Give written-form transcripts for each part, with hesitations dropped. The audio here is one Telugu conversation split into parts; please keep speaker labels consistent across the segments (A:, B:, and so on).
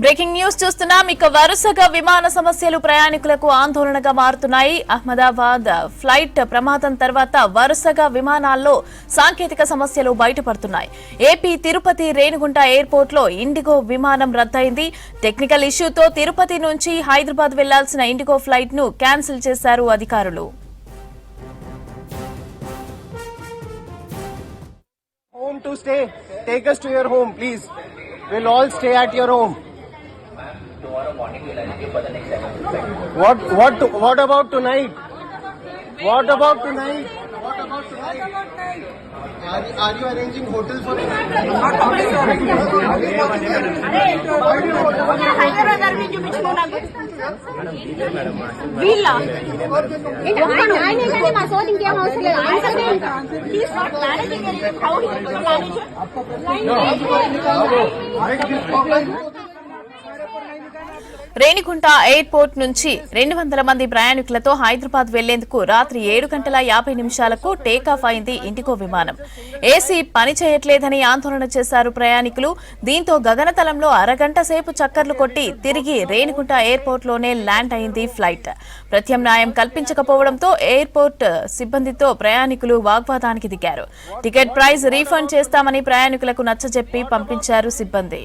A: బ్రేకింగ్ న్యూస్ చూస్తున్నాం. ఇక వరుసగా విమాన సమస్యలు ప్రయాణికులకు ఆందోళనగా మారుతున్నాయి. అహ్మదాబాద్ ఫ్లైట్ ప్రమాదం తర్వాత వరుసగా విమానాల్లో సాంకేతిక సమస్యలు బయటపడుతున్నాయి. ఏపీ తిరుపతి రేణిగుంట ఎయిర్పోర్ట్ లో ఇండిగో విమానం రద్దయింది. టెక్నికల్ ఇష్యూతో తిరుపతి నుంచి హైదరాబాద్ వెళ్లాల్సిన ఇండిగో ఫ్లైట్ ను క్యాన్సిల్ చేశారు అధికారులు.
B: Home to stay. Take us to your home, please. We'll all stay at your home.
C: Tomorrow morning we'll arrange you for the next 7 to 5.
B: What about tonight? What about tonight? Are you arranging hotels for tonight?
A: Renigunta airport నుంచి 200 మంది ప్రయాణికులతో హైదరాబాద్ వెళ్లేందుకు రాత్రి 7:50 టేకాఫ్ అయింది ఇండిగో విమానం. ఏసీ పని చేయట్లేదని ఆందోళన చేశారు ప్రయాణికులు. దీంతో గగనతలంలో అరగంట సేపు చక్కర్లు కొట్టి తిరిగి రేణిగుంట ఎయిర్పోర్ట్ లోనే ల్యాండ్ అయింది ఫ్లైట్. ప్రత్యామ్నాయం కల్పించకపోవడంతో ఎయిర్పోర్ట్ సిబ్బందితో ప్రయాణికులు వాగ్వాదానికి దిగారు. టికెట్ ప్రైస్ రీఫండ్ చేస్తామని ప్రయాణికులకు నచ్చజెప్పి పంపించారు సిబ్బంది.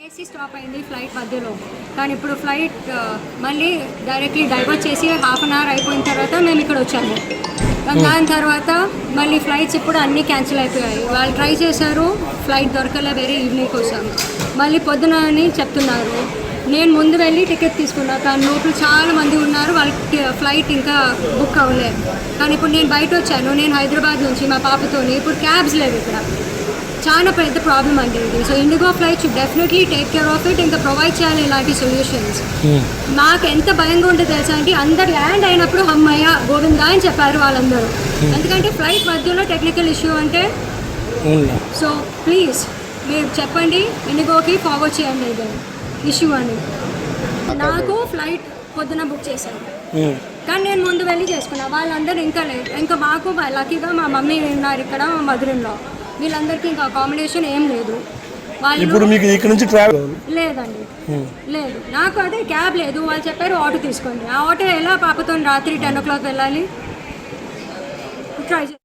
D: ఏసీ స్టాప్ అయింది ఫ్లైట్ మధ్యలో. కానీ ఇప్పుడు ఫ్లైట్ మళ్ళీ డైరెక్ట్లీ డైవర్ట్ చేసి హాఫ్ అన్ అవర్ అయిపోయిన తర్వాత మేము ఇక్కడ వచ్చాము. దాని తర్వాత మళ్ళీ ఫ్లైట్స్ ఇప్పుడు అన్నీ క్యాన్సిల్ అయిపోయాయి. వాళ్ళు ట్రై చేశారు, ఫ్లైట్ దొరకలే, వేరే ఈవినింగ్కి వచ్చాము. మళ్ళీ పొద్దున అని చెప్తున్నారు. నేను ముందు వెళ్ళి టికెట్ తీసుకున్నాను, కానీ లోపల చాలా మంది ఉన్నారు, వాళ్ళకి ఫ్లైట్ ఇంకా బుక్ అవ్వలేదు. కానీ ఇప్పుడు నేను బయట వచ్చాను, నేను హైదరాబాద్ నుంచి మా పాపతోని. ఇప్పుడు క్యాబ్స్ లేవు ఇక్కడ, చాలా పెద్ద ప్రాబ్లం అండి ఇది. So IndiGo flight should definitely take care of it, ఇంకా ప్రొవైడ్ చేయాలి ఇలాంటి సొల్యూషన్స్. నాకు ఎంత భయంగా ఉంటుంది తెలుసా అంటే, అందరు ల్యాండ్ అయినప్పుడు అమ్మయ్య గోవిందా అని చెప్పారు వాళ్ళందరూ. ఎందుకంటే ఫ్లైట్ మధ్యలో టెక్నికల్ ఇష్యూ అంటే. సో ప్లీజ్ మీరు చెప్పండి, ఇండిగోకి ఫార్వర్డ్ చేయండి ఇది ఇష్యూ అని. నాకు ఫ్లైట్ పొద్దున బుక్ చేశాను, కానీ నేను ముందు వెళ్ళి చేసుకున్నాను. వాళ్ళందరూ ఇంకా లేదు. ఇంకా మాకు లక్కీగా మా మమ్మీ ఉన్నారు ఇక్కడ, మా మదర్ ఇన్ లా, వీళ్ళందరికీ ఇంకా అకామిడేషన్ ఏం లేదు.
E: ఇప్పుడు మీకు ఇక్కడ నుంచి ట్రావెల్
D: లేదండి, లేదు. నాకు అదే క్యాబ్ లేదు. వాళ్ళు చెప్పారు ఆటో తీసుకోండి. ఆ ఆటో ఎలా పాపతో రాత్రి 10 o'clock వెళ్ళాలి. ట్రై